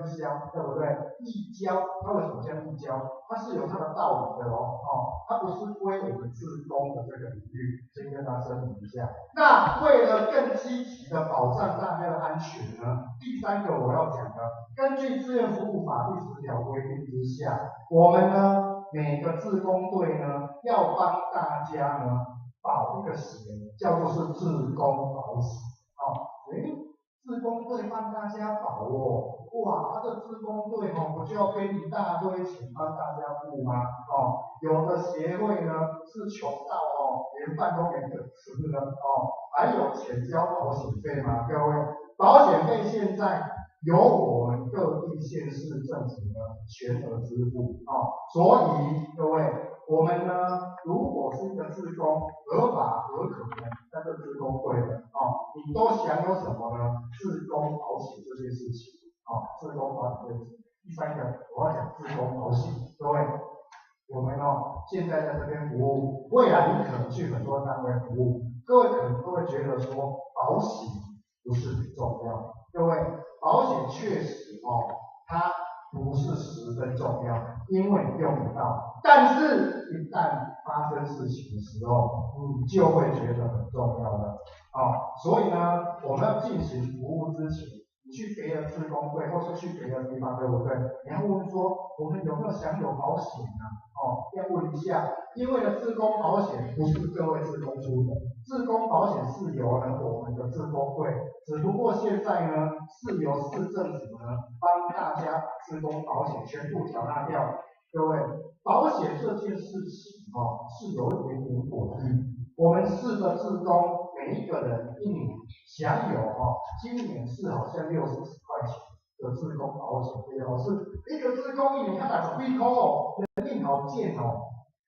销，对不对？义交，它为什么叫义交？它是有它的道理的它不是归我们志工的这个领域，先跟大家声明一下。那为了更积极的保障大家的安全呢，第三个我要讲的，根据志愿服务法第10条规定之下，我们呢每个志工队呢要帮大家呢保一个险，叫做是志工保险志工队帮大家保哇，这志工队不就要给一大堆钱帮大家付吗？有的协会呢是穷到连饭都没得吃的还有钱交保险费吗？各位，保险费现在由我们各地县市政府呢全额支付所以各位，我们呢如果是一个志工，合法合可能在这志工队的你都享有什么呢？志工保险这件事情志工保险。第三个我要讲志工保险，各位，我们现在在这边服务，未来你可能去很多单位服务，各位可能都会觉得说保险不是很重要，各位，保险确实它不是十分重要，因为你用不到，但是一旦发生事情的时候，你就会觉得很重要了所以呢，我们要进行服务之前，你去别的志工队或是去别的地方，对不对？你要问说我们有没有享有保险要问一下，因为呢，志工保险不是各位志工出的，志工保险是由我们的志工队，只不过现在呢是由市政府呢帮大家把志工保险全部缴纳掉。各位，保险这件事情是有一点点诡异。我们市的志工每一个人一年享有今年是好像60几块钱的志工保险费是一个志工一年他打10几块人命好贱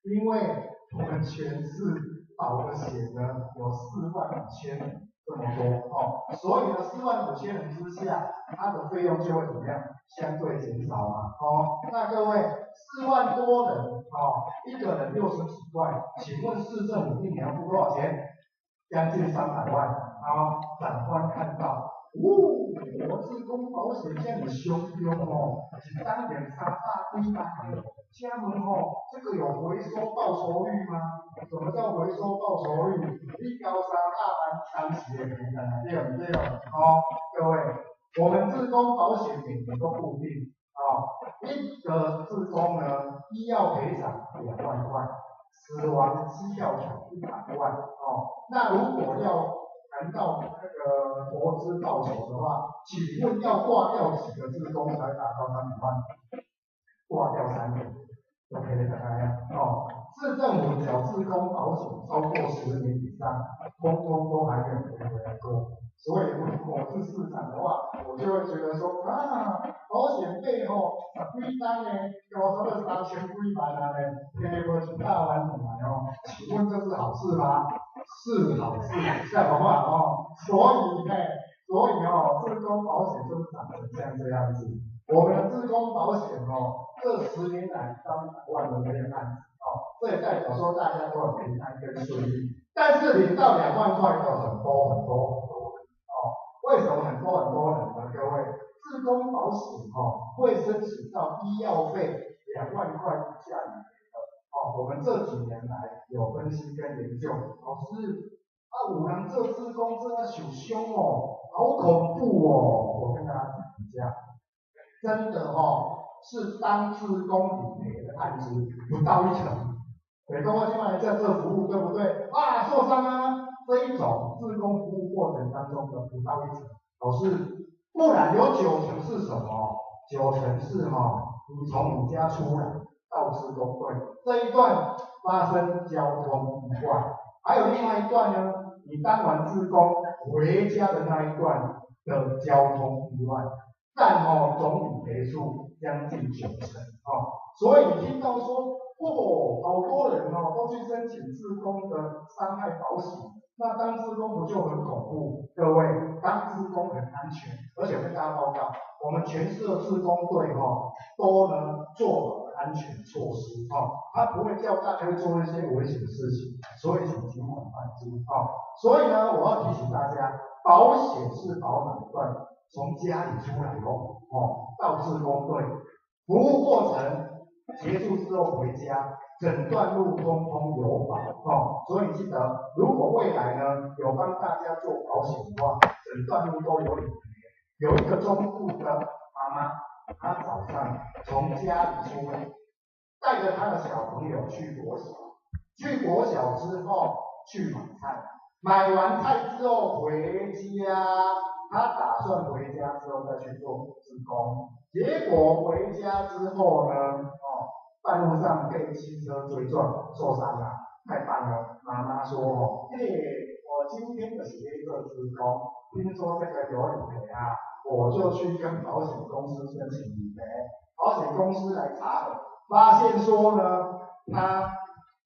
因为我们全市保的险呢有45000这么多所以呢45000人之下，它的费用就会怎么样？相对减少嘛那各位4万多人一个人60几块，请问市政府一年要付多少钱？将近300万长官看到我志工保险这么凶是当年3大几百万请问这个有回收报酬率吗？什么叫回收报酬率？你交3大万当时的赔偿对不对各位，我们志工保险每年都固定一个志工呢，医药赔偿2万块，死亡绩效奖100万那如果要谈到那个投资报酬的话，请问要挂掉几个志工才达到300万？挂掉3个就赔了大概市政府缴志工保险超过10年以上，通通都还没有赔回来过。所以如果我是市长的话，我就会觉得说保险费10几单呢，交他们3000几万呢，天天过几大万来请问这是好事吗？是好事，像我话所以志工保险就是长成这样子。我们的志工保险这10年来300万的这个案子这也代表说大家都很平安跟顺利。但是领到2万块的很多为什么很多人呢？各位，志工保险会申请到医药费2万块以下以内的我们这几年来有分析跟研究，老师有人做志工这受伤好恐怖我跟大家讲一下，真的是当志工理赔的案子不到1成。各位现在在这服务对不对？受伤这一种志工服务过程当中的不到1成，老师，不然有9成是什么？9成是你从你家出来到志工队这一段发生交通意外，还有另外一段呢，你当完志工回家的那一段的交通意外，占总理赔数将近9成所以你听到说好多人都去申请志工的伤害保险，那当志工不就很恐怖？各位，当志工很安全，而且跟大家报告，我们全市的志工队都呢做好了安全措施他不会叫大家做一些危险的事情，所以请尽管放心所以呢，我要提醒大家，保险是保哪一段？从家里出来到志工队，服务过程结束之后回家，整段路通通有保哦。所以记得，如果未来呢有帮大家做保险的话，整段路都有理赔。有一个中部的妈妈，她早上从家里出门，带着她的小朋友去国小，去国小之后去买菜，买完菜之后回家，她打算回家之后再去做志工，结果回家之后呢，半路上被汽车追撞受伤了，太棒了！妈妈说我今天的协个志工，听说这个有理赔啊，我就去跟保险公司申请理赔，保险公司来查核，发现说呢，他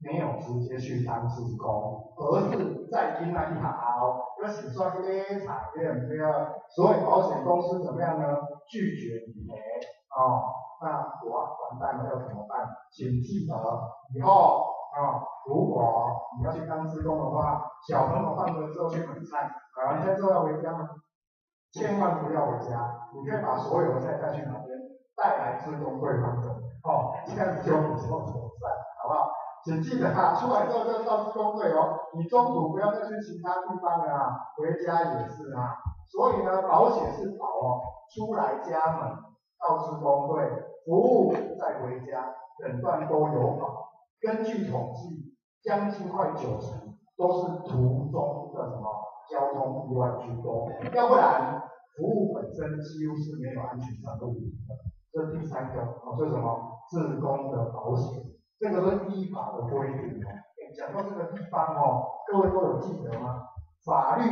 没有直接去当志工，而是在因那一行，要洗刷这些产业对啊，所以保险公司怎么样呢？拒绝理赔那我完蛋了，要怎么办？请记得以后如果你要去当志工的话，小朋友放学之后去买菜，买完菜之后要回家吗？千万不要回家，你可以把所有的菜带去哪边？带来志工队放着这样子就比较妥善，好不好？请记得出来之后就到志工队你中途不要再去其他地方了回家也是所以呢，保险是保出来家门到志工队服务再回家，整段都有保。根据统计，将近快90%都是途中的交通意外居多，要不然服务本身几乎是没有安全上的问题的。这第三个这是什么？志工的保险，这个是依法的规定讲到这个地方各位都有记得吗？法律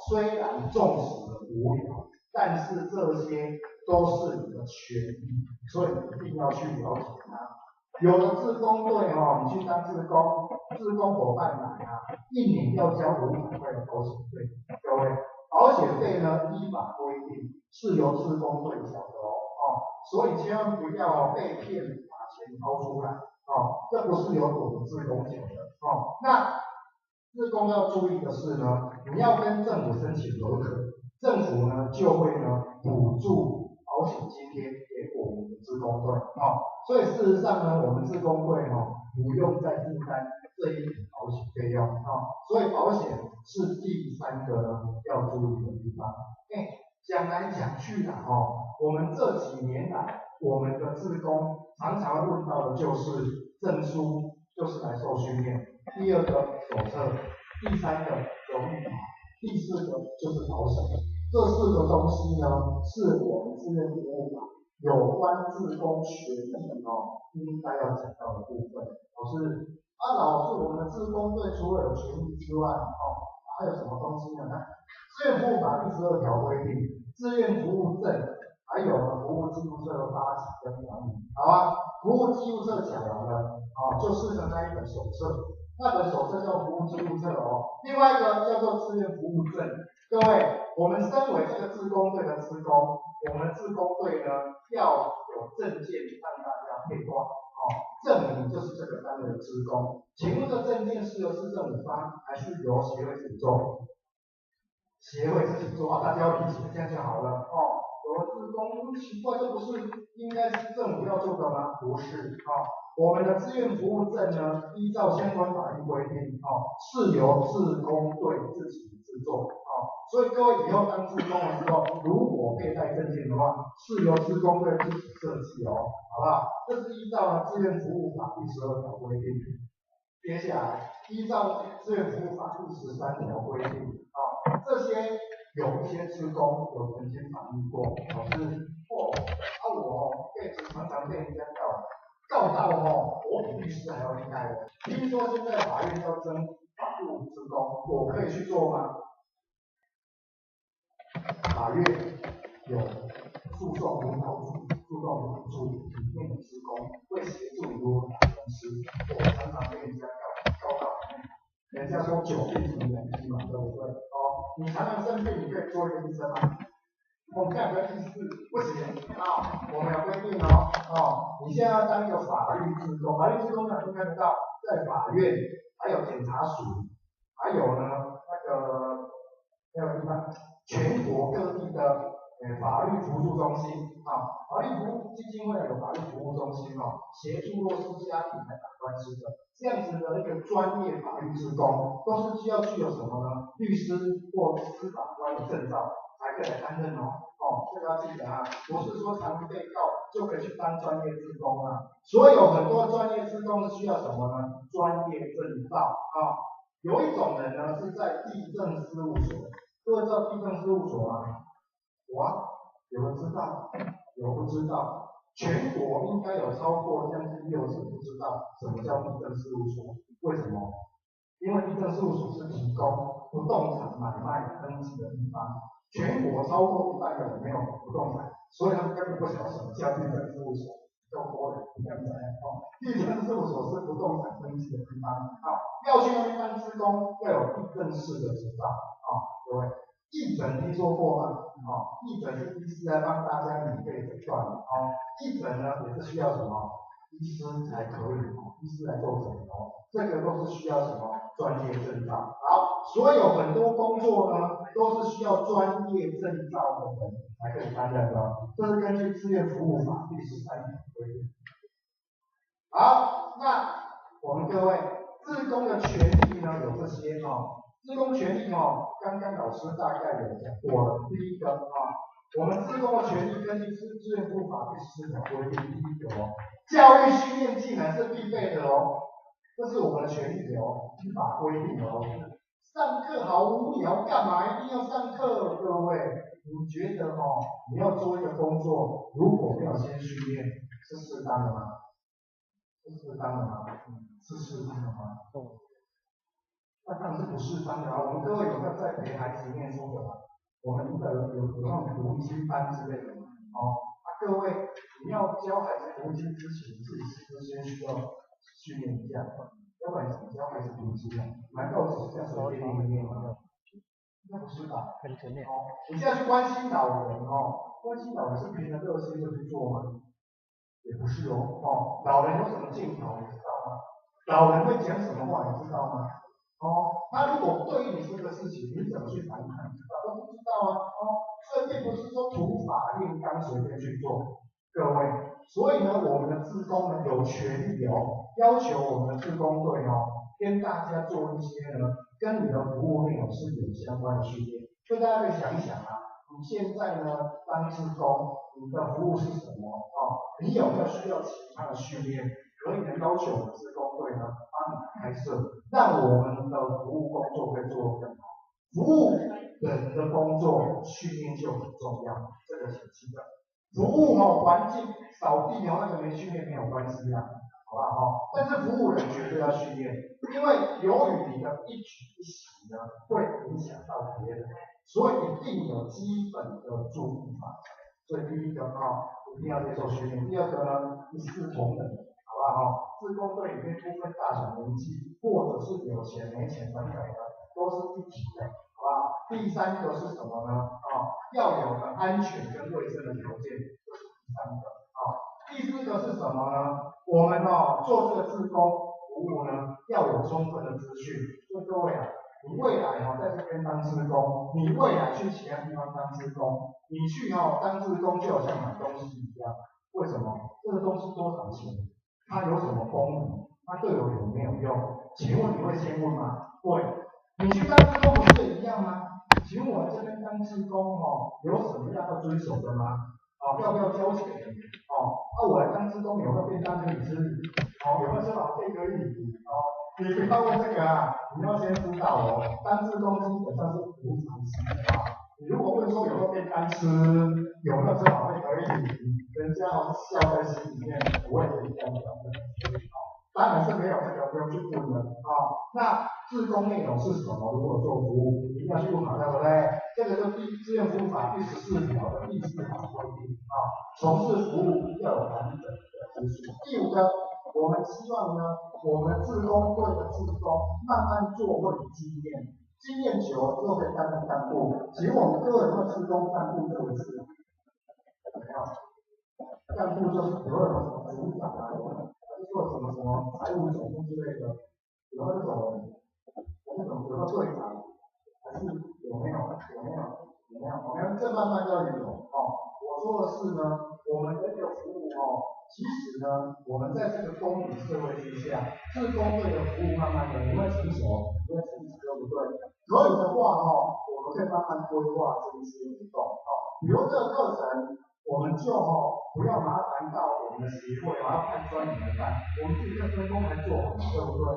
虽然重视的无聊，但是这些都是你的权益，所以你一定要去了解它。有的志工队你去当志工，志工伙伴来1年要交500块的保险费。各位，保险费呢依法规定是由志工队缴的所以千万不要被骗把钱掏出来这不是由我们志工缴的那志工要注意的是呢，你要跟政府申请合格，政府呢就会补助保险津贴给我们的志工队所以事实上呢，我们志工队不用再负担这一笔保险费用所以保险是第三个呢要注意的地方。讲来讲去我们这几年来，我们的志工常常问到的就是证书，就是来受训练；第二个手册，第三个荣誉卡，第四个就是保险。这4个东西呢，是我们志愿服务法有关志工权益应该要讲到的部分。老师，我们的志工队除了有权益之外还有什么东西呢？志愿服务法第12条规定，志愿服务证，还有服务记录册的发起跟管理，好吧？服务记录册讲完了就是那一本手册，那本手册叫服务记录册另外一个叫做志愿服务证。各位，我们身为这个志工队的志工，我们志工队呢要有证件让大家配挂证明就是这个单位的志工。请问这证件是由市政府发还是由协会自己做？协会自己做大家要理解，这样就好了有的志工奇怪，这不是应该是政府要做的吗？不是我们的志愿服务证呢，依照相关法律规定是由志工队自己制作所以各位以后当志工的时候，如果佩戴证件的话，是由志工队自己设计好不好？这是依照志愿服务法第12条规定。接下来依照志愿服务法第13条规定这些有一些志工有曾经反映过，老师我常常被人家告到我比律师还要厉害听说现在法院要征法务志工，我可以去做吗？法院有诉讼辅导组、诉讼辅导处里面的志工会协助你如何打官司。我常常被人家告到人家说久病成良医嘛，对不对你常常生病，你可以做一个医生吗？我们这样的意思不行我们有规定你现在要当一个法律志工，法律志工呢都看得到，在法院，还有检察署，还有呢那个地方，全国各地的法律扶助中心啊，法律服务基金会有法律服务中心哦，协助弱势家庭来打官司的，这样子的一个专业法律志工，都是需要具有什么呢？律师或司法官的证照才可以来担任哦。这个要记得啊，不是说常被告就可以去当专业志工啊。所有很多专业志工是需要什么呢？专业证照啊。有一种人呢是在地政事务所，各位知道地政事务所吗？有人知道，有人不知道。全国应该有超过将近60%不知道什么叫地政事务所。为什么？因为地政事务所是提供不动产买卖登记的地方。全国超过100个人没有不动产，所以他们根本不晓得什么叫地政事务所，叫多人这样子地政事务所是不动产登记的地方要去那边当志工，要有地政士的执照各位，义诊听说过吗？义诊是医师来帮大家免费诊断义诊呢也是需要什么？医师才可以医师来做诊这个都是需要什么？专业证照。好，所有很多工作呢，都是需要专业证照的人才可以担任的，这是根据志愿服务法第13条规定。好，那我们各位，志工的权利呢有这些志工权利刚刚老师大概有讲过了。第一个我们志工的权利根据志愿服务法第14条规定，第一个教育训练技能是必备的这是我们的权利依法规定上课好无聊，干嘛一定要上课？各位，你觉得你要做一个工作，如果没有先训练，是适当的吗？是适当的吗？是适当的吗？那当然是不适当的我们各位有没有在陪孩子念书的？我们有那种读经班之类的各位，你要教孩子读经之前，自己是不是先需要训练一下？要不然怎么教孩子读经啊？难道只是这样随便念一念吗？那不是吧？你现在去关心老人关心老人是凭着热心就去做吗？也不是老人有什么镜头你知道吗？老人会讲什么话你知道吗？那如果对于你这个事情，你怎么去谈判？都不知道这并不是说土法炼钢随便去做，各位。所以呢，我们的志工呢有权利要求我们的志工队跟大家做一些呢跟你的服务内容是有相关的训练。所以大家可以想一想你现在呢当志工，你的服务是什么你有没有需要其他的训练？可以呢要求我们志工队呢帮你开设，让我们的服务工作会做得更好。服务人的工作训练就很重要，这个请记得。服务环境扫地那个没训练没有关系好不好但是服务人绝对要训练，因为由于你的一举一行呢会影响到别人，所以一定有基本的注意法。所以第一个一定要接受训练。第二个呢，一视同仁，好不好志工队里面不分大小年纪，或者是有钱没钱等等的，都是一体的，好不好？第三个是什么呢？要有个安全跟卫生的条件，这是第三个第四个是什么呢？我们做这个志工服务呢，要有充分的资讯。所以各位你未来在这边当志工，你未来去其他地方当志工，你去当志工就好像买东西一样。为什么？这个东西多少钱？它有什么功能？它对我有没有用？请问你会先问吗？会。你去当志工不是也一样吗？请问我这边当志工有什么样要遵守的吗？要不要交钱？我来当志工有没有便当可以吃？有没有吃饱便可以？你不要问这个你要先知道当志工基本上是无偿性的你如果问说有没有便当吃，有没有吃饱便可以，人家笑在心里面，不会给你这样讲的当然是没有这个不用去问的那志工内容是什么？如果做服务，一定要去问嘛，对不对？这个是志愿服务法第14条的第4条规定从事服务要有完整的资讯。第5个，我们希望呢，我们志工队的志工慢慢做会有经验，经验久了之后可以担任干部。请问我们各位有没有志工干部这回事？没有，干部就是比如说什么组长还是做什么财务总部之类的，有没有这种人？那种比如说队长，还是有没有？我们要们这慢慢要有哦。我说的是呢，我们的一个服务哦，其实呢，我们在这个公民社会之下，自工队的服务慢慢的你会成熟，你会成长，对不对？可以的话哦，我们可以慢慢规划这一些活动哦。比如这个课程，我们就不要麻烦到我们的协会，要看专人来办，我们自己在分工来做好嘛，对不对？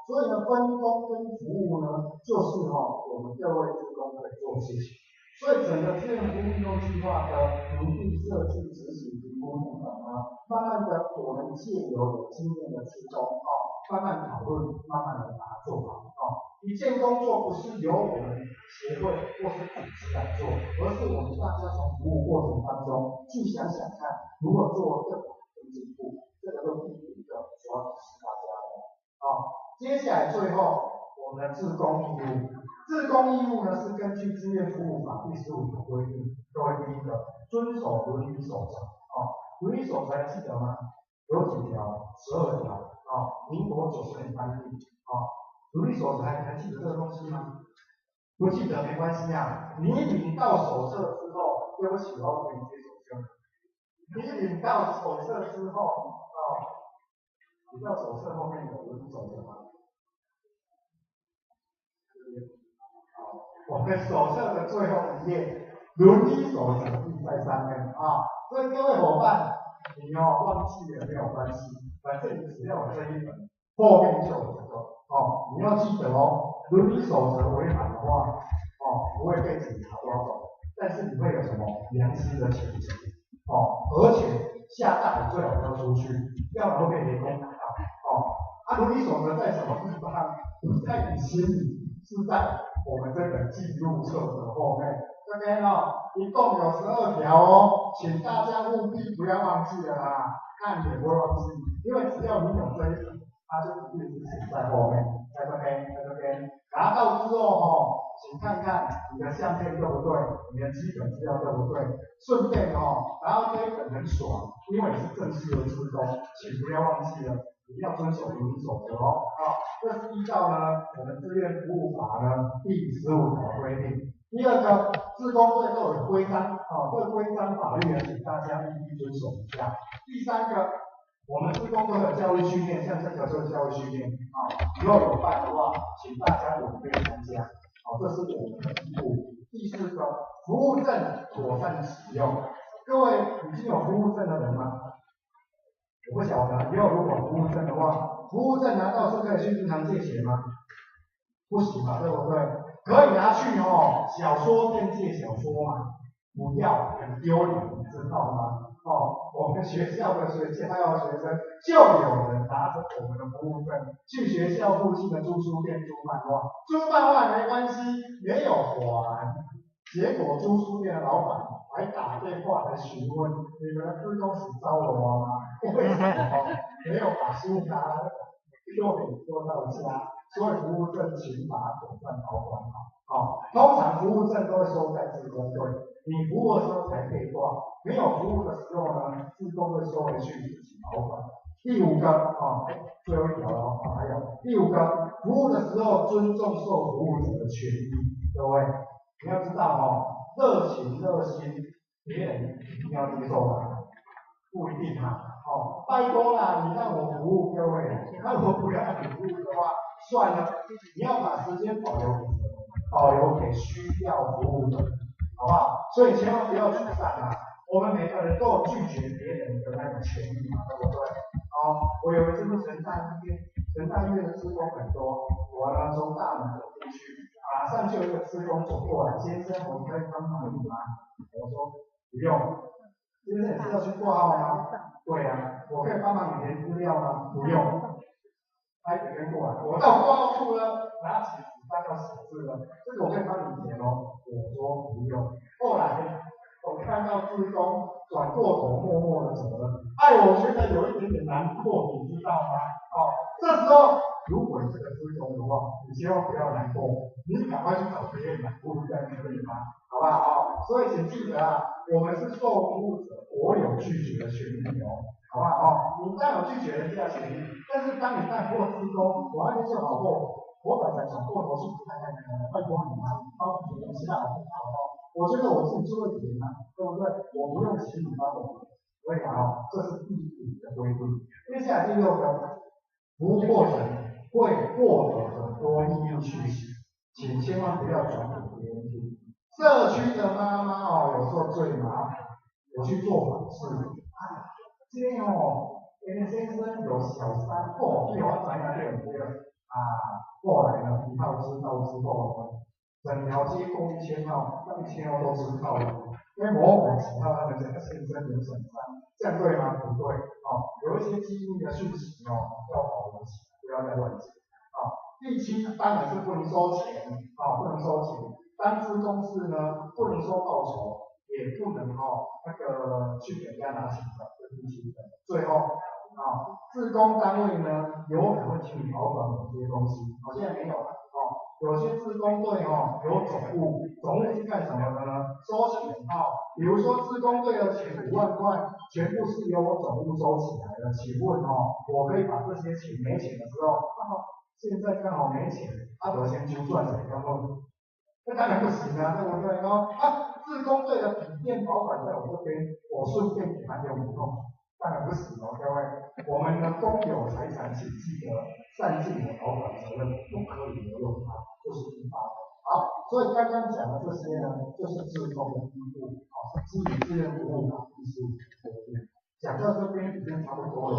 所以呢，分工跟服务呢，就是我们各位志工可以做的事情。所以整个志愿服务运动计划的拟定、设计、执行、评估部分呢，慢慢的我们借由有经验的志工慢慢讨论，慢慢的把它做好一件工作不是由我们协会或是组织来做，而是我们大家从服务过程当中去想想看如何做更好、更进步。这个都第一个主要提示大家的接下来最后我们的志工义务，志工义务呢是根据志愿服务法第15条规定，各位第一个遵守伦理守则伦理守则还记得吗？有几条？12条民国90年颁定伦理守则还记得这个东西吗？不记得没关系啊，你领到手册之后，对不起，我要给你接手册。你领到手册之后你知道手册后面有伦理守则吗？我们手册的最后一页，伦理守则印在上面所以各位伙伴，你忘记了没有关系，反正你只要有这一本，后面就有这个你要记得伦理守则违反的话不会被警察抓走，但是你会有什么良心的谴责而且下大雨最好不要出去，要不然会被雷公打到伦理守则在什么地方？在你心里，是在我们这个记录册的后面。这边一共有12条请大家务必不要忘记了啦，看也不会忘记，因为只要你有这一本，它就一定是写在后面，在这边拿到之后请看看你的相片对不对，你的基本资料对不对，顺便然后这一本很爽，因为你是正式的志工，请不要忘记了，一定要遵守伦理守则这是依照呢我们志愿服务法呢第15条规定。第二个，志工队都有规章这个规章法律呢，请大家务必遵守一下。第三个，我们志工队有教育训练，像这个就是教育训练以后有办的话，请大家踊跃参加这是我们的义务。第4个，服务证妥善使用。各位已经有服务证的人吗？我不晓得，以后如果服务证的话，服务证拿到是可以去银行借钱吗？不行嘛，对不对？可以拿去小说店借小说嘛？不要，很丢脸，你知道吗？我们学校的学生就有人拿着我们的服务证去学校附近的租书店租漫画，租漫画没关系，没有还。结果租书店的老板还打电话来询问你们的志工室招了吗？为什么没有把书拿来丢给做到家？所以服务证请把它妥善保管好通常服务证都会收在志工队，你服务的时候才可以挂，没有服务的时候呢，志工会收回去自己保管。第5个最后一条还有第5个，服务的时候尊重受服务者的权益。各位你要知道热情热心，别人一定要接受吗？不一定拜托啦，你让我服务各位，那我不让你服务的话，算了，你要把时间保留给需要服务的，好不好？所以千万不要沮丧我们每个人都有拒绝别人的那种权利嘛，对不对？我有一次是成大医院的志工很多，我呢从大门走进去，马上就有一个志工走过来，先生，我们可以帮忙你吗？我说不用。先生，你是要去挂号吗？对啊，我可以帮忙你填资料吗？不用。他一跟过来，我到挂号处呢，拿起纸单要写字了，这个我可以帮你填我说不用。后来我看到志工转过头默默的走了，我觉得有一点点难过，你知道吗？这时候如果你这个志工的话，你千万不要难过，你赶快去找别人来服务，这样可以吗？好不好？所以请记得我们是受服务者，我有拒绝的权利好不好？你当然有拒绝人家的权利，但是当你带过志工，我那边就好过，我本来转过头去看，拜托你们帮我填一下好不好？我觉得我自己就会填啊，对不对？我不用请你帮我，所以啊，这是第5个规定。接下来第6个，不获准会获得的多义务讯息，请千万不要转给别人听。社区的妈妈哦，有时候最麻烦，我去做访视，今天哦，先生有小三哦，对我怎样对后来呢，一套知道之后，整条街共1000号，那1000号都知道了，因为某几号他们这个先生有小三，这样对吗？不对哦，有一些机密的讯息哦，要保留起来，不要再乱讲啊。第7当然是不能收钱啊，不能收钱，单支公司呢不能收报酬，也不能去给人家拿钱的，这是第7个。最后。志工单位呢，有可能会请你保管某些东西，现在没有了有些志工队有总务，总务是干什么的呢？收钱比如说志工队的钱5万块，全部是由我总务收起来的，请问我可以把这些钱没钱的时候，现在刚好没钱，我先去赚钱，要不？那当然不行啊，对不对志工队的笔电保管在我这边，我顺便给他用一用。当然不行各位，我们的公有财产，请记得善尽我保管责任，不可以挪用它，就是第8个。好，所以刚刚讲的这些呢，就是志工的义务，是基于志愿服务法第15条。讲到这边已经差不多了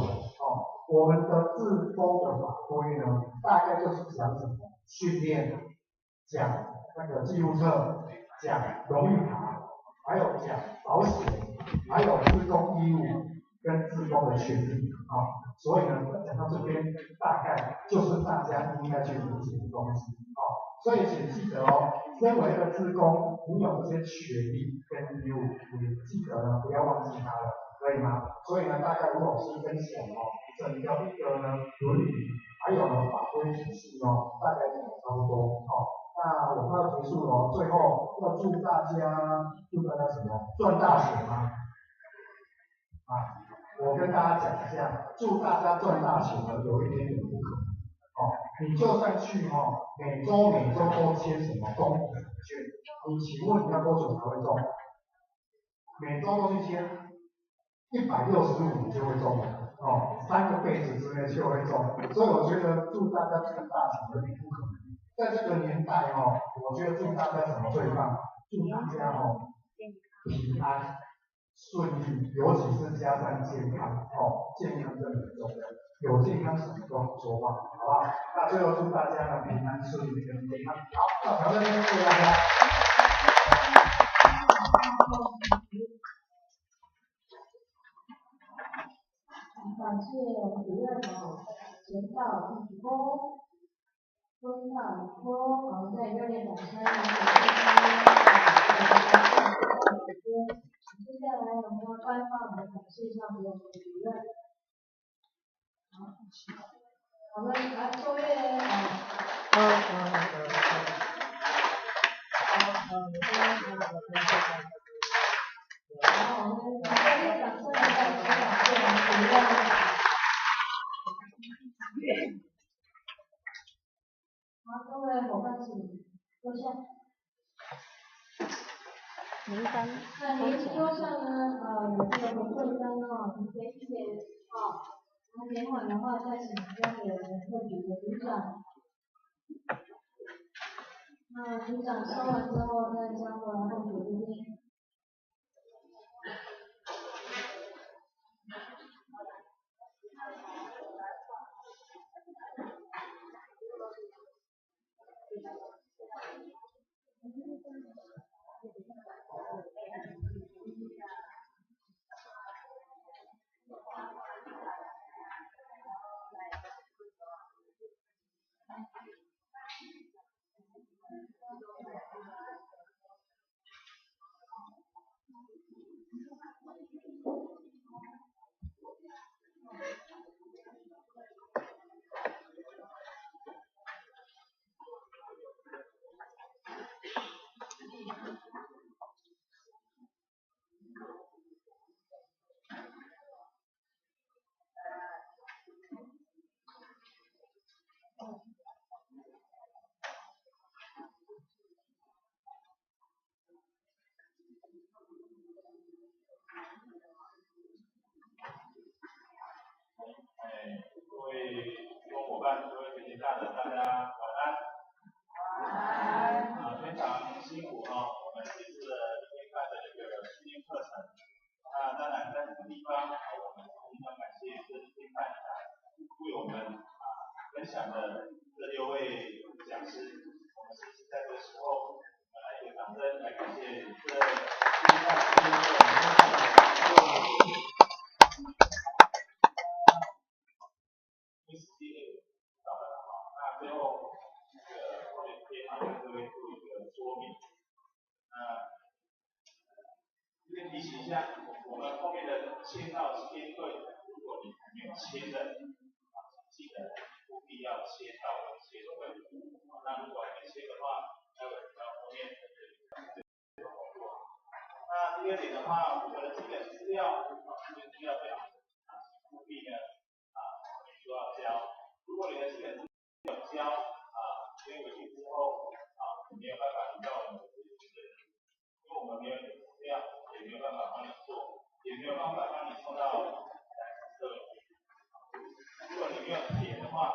我们的志工的法规呢，大概就是讲什么训练，讲那个记录册，讲荣誉卡，还有讲保险，还有志工义务。跟志工的权利所以呢，讲到这边大概就是大家应该去理解的东西所以请记得身为一个志工，你有这些权利跟义务，你记得呢不要忘记它了，可以吗？所以呢，大概卢老师分享整个一个呢伦理，还有呢法规体系大概讲差不多那我快要结束了最后要祝大家什么赚大钱吗？我跟大家讲一下，祝大家赚大钱呢，有一点点不可能你就算去每周都签什么公股券，你请问你要多久才会中？每周都去签，165就会中了3个辈子之内就会中。所以我觉得祝大家赚大钱有点不可能。在这个年代我觉得祝大家什么最棒？祝大家平安。顺利，尤其是加上健康健康真的很重要，有健康什么都好说话，好不好？那最后祝大家呢平安顺利跟健康。好，那讲到这边，谢谢大家。感谢主任简报提供，分享说，我们在热烈掌声。接下来我们要颁发我们的感谢项给我们的主任。好，我们来作业好，我们热烈掌声来感谢我们的主任。好，各位伙伴请坐下。名单。那您桌上呢，有这个回馈单您可以写那填完的话再请交给特别的组长。那组长收完之后再交过来后组这边。位志工伙伴、各位学习大人，大家晚安。非常辛苦我们结束了1天半的这个训练课程。那当然在这个地方，我们非常感谢这1天半为我们分享的这6位讲师。我们是不是在这个时候，我们来一个掌声来感谢这1天半的分享。因为时间也到了那最后后面跟各位做一个说明。这边提醒一下，我们后面的签到签对，如果你还没有签的，记得务必要签到签对。那如果还没签的话，待会到后面那第2点的话，我们的基本资料，基本资料非常务必呢都要交。如果你的基本资料有交签回去之后你没有办法移到我们的资料，因为我们没有你的资料，也没有办法帮你做，也没有办法帮你送到这里。如果你没有填的话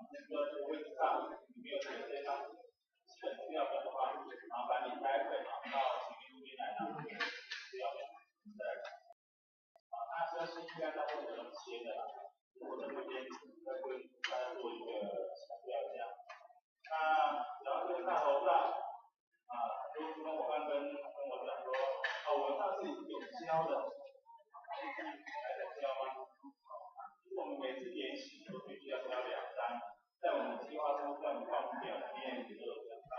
这个位置上你没有填这张基本资料表的话，麻烦你待会到前面这边来拿资料表那这是应该在后面写的我在这边再跟大家做一个强调一下。然后这个大头上很多志工伙伴跟我讲说我们上次已经有教的，还在教吗？其实我们每次研习都必须要交2张，在我们计划书、在我们报名表里面也都有讲到。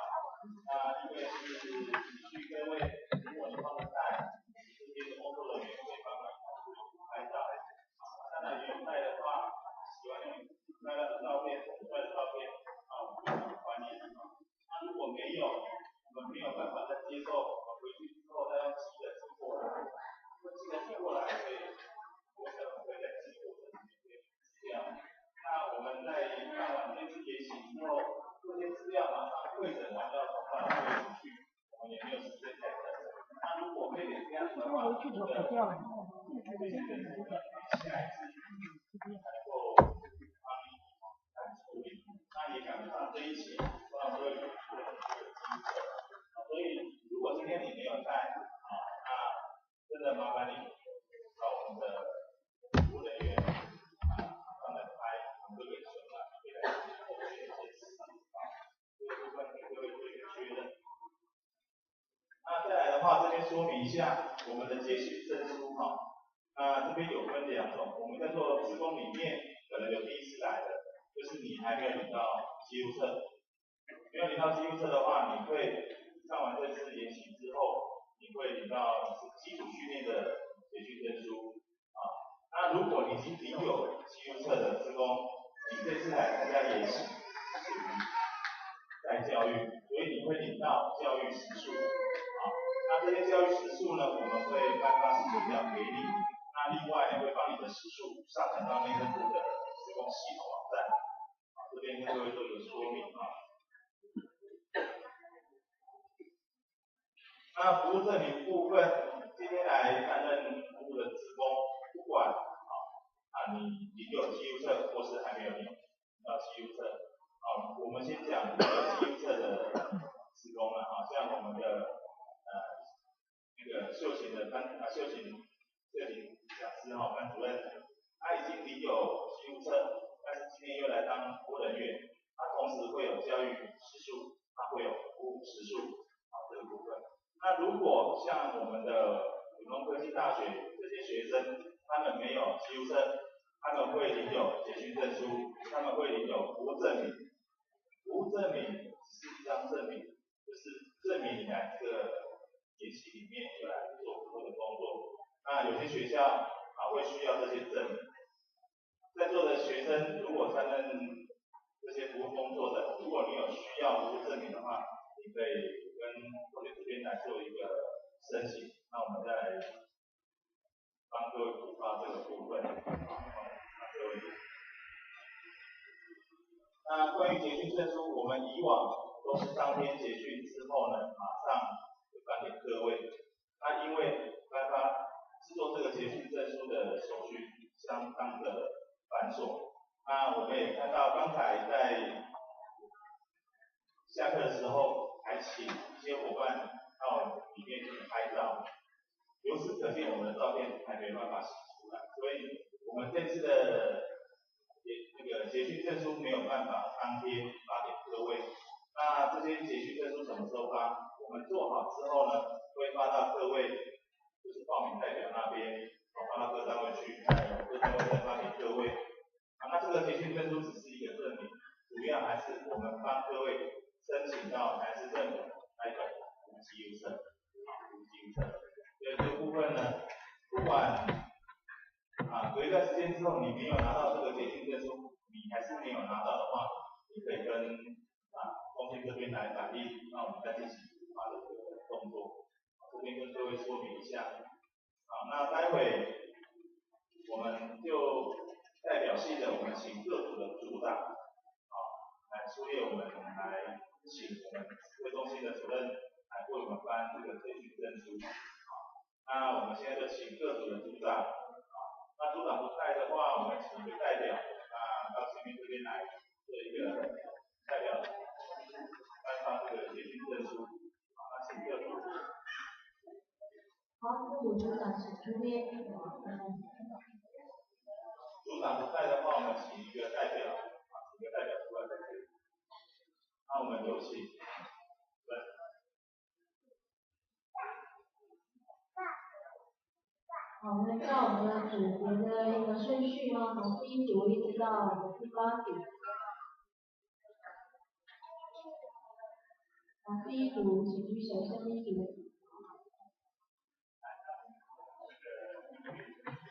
因为是必须各位，如果你放在这边的工作人员会帮忙拍照。当然原拍的话，喜欢用拍到的照片、拍的照片我们就欢迎。如果没有，我们没有办法再接受，回去之后再用寄的寄过来，寄的寄过来我可能会再寄过的资料。那我们在办完这次研习之后，这些资料马上会诊完要送到会出去，我们也没有时间再等。那如果可以这样子的话，下一次才能够帮你处理。那也赶不上这一期，让各位做所以如果今天你没有在那真的麻烦你找我们的服务人员帮来拍各位选了，可以来做一些事这个部分跟各位做一个确认。那再来的话，这边说明一下我们的结训证书这边有分2种，我们在做志工里面可能有第一次来的，就是你还没有领到记录册，没有领到记录册的话，你会上完这次研习之后，你会领到基础训练的结训证书那如果你已经领有记录册的志工，你这次来参加研习在教育，所以你会领到教育时数那这些教育时数呢，我们会颁发时数表给你。那另外会把你的时数上传到内政部的志工系统网站这边跟各位做一个说明那服务证明部分，今天来担任服务的志工，不管你领有记录册或是还没有领到记录册我们先讲有记录册的志工像我们的那个秀琴的秀琴讲师班主任，他已经领有记录册，但是今天又来当服务人员，他同时会有教育时数，他会有服务时数这个部分。那如果像我们的普通科技大学这些学生，他们没有记录册，他们会领有结训证书，他们会领有服务证明。服务证明是一张证明，就是证明你来这个研习里面有来做服务的工作。那有些学校会需要这些证明。在座的学生如果担任这些服务工作的，如果你有需要服务证明的话，你可以跟我这边来做一个申请，那我们再来帮各位补发这个部分。那关于结训证书，我们以往都是当天结训之后呢，马上就颁给各位。那因为制作这个结训证书的手续相当的繁琐，那我们也看到刚才在下课的时候，还请一些伙伴到里面去拍照。由此可见，我们的照片还没办法洗出来，所以我们这次的那个结训证书没有办法当天发给各位。那这些结训证书什么时候发？我们做好之后呢，会发到各位就是报名代表那边，发到各单位去，各单位再发给各位。那这个结训证书只是一个证明，主要还是我们帮各位申请到台市政府那一本无机物册，无机物册。所以这个部分呢，不管隔一段时间之后你没有拿到这个结训证书，你还是没有拿到的话，你可以跟中心这边来反映，那我们再进行补发的这个动作。这边跟各位说明一下。那待会我们就代表性的，我们请各组的组长来出列，我们来请我们指挥中心的主任来为我们颁这个结训证书。那我们现在就请各组的组长，那组长不在的话，我们请一个代表，到前面这边来做一个代表颁发这个结训证书。那请各组。好，各组组长请出列。组长不在的话，我们请一个代表，请一个代表出来在这里。那我们有请。好，我们照我们的组别的一个顺序呢，从第一组一直到第8组。第一组请举手，先第一组。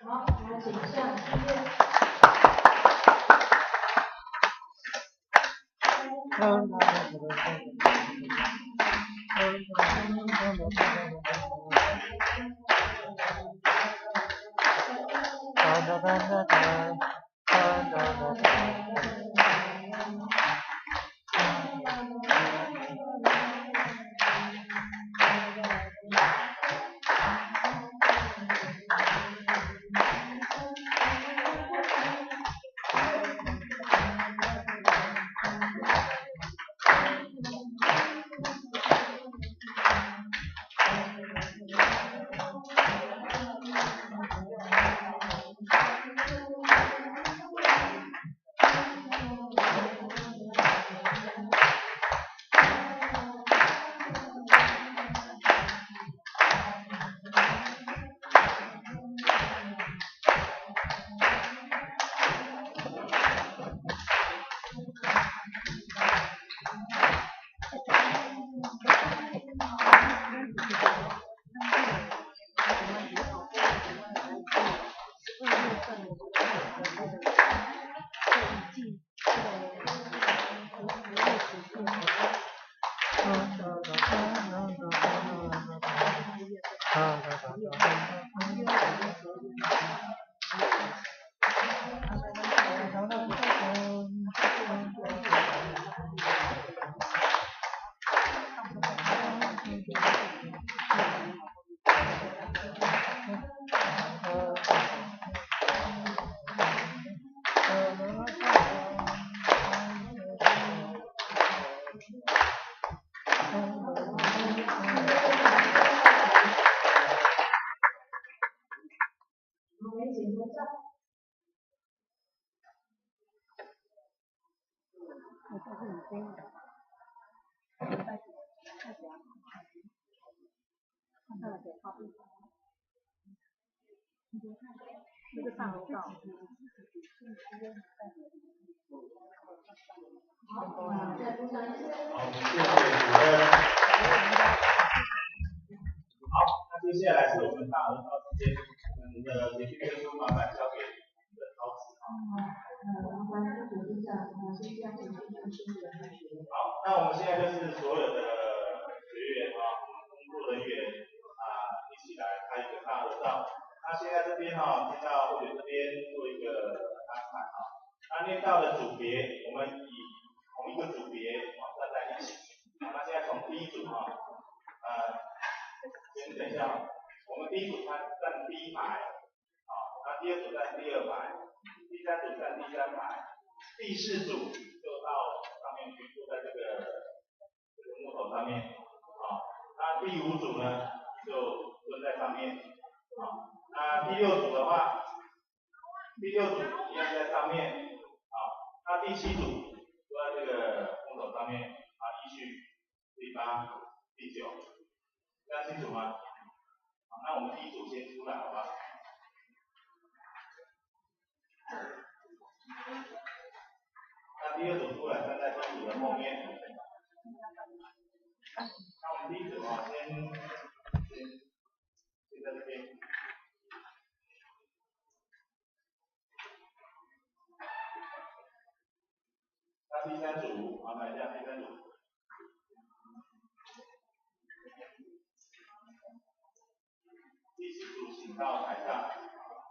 好，我们请向出列。这个上楼道。好，谢谢主任。好，那接下来是我们大合照时间，我们的结训证书麻烦交给我们的陶子。麻烦副组长，先向结训证书的同学。好，那我们现在就是所有的学员工作人员一起来拍一个大合照。那现在这边进到会员这边做一个安排那念到的组别，我们以同一个组别站在一起。那现在从第一组先等一下我们第一组他站第一排，那第二组站第二排，第三组站第三排，第4组就到上面去，坐在这个木头上面，那第5组呢就蹲在上面，那第6组的话，第6组一样在上面，那第7组坐在这个木头上面，依序第8、第9，这样清楚吗？那我们第1组先出来，好吧？那第2组出来站在第1组的后面。那我们第1组先在这边。那第3组，麻烦一下第3组。第4组请到台上，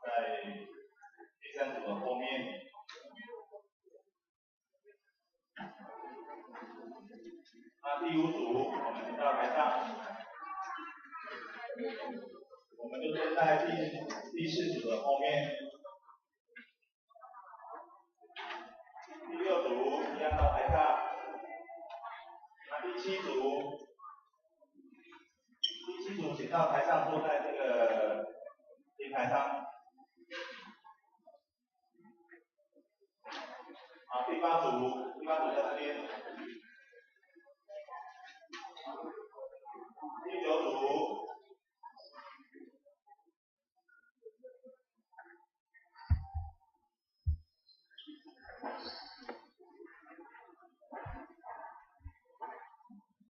在第3组的后面。那第5组我们请到台上，我们就蹲在第4组的后面。第6组一样到台上。那第7组请到台上，坐在这个平台上。第8组在这边。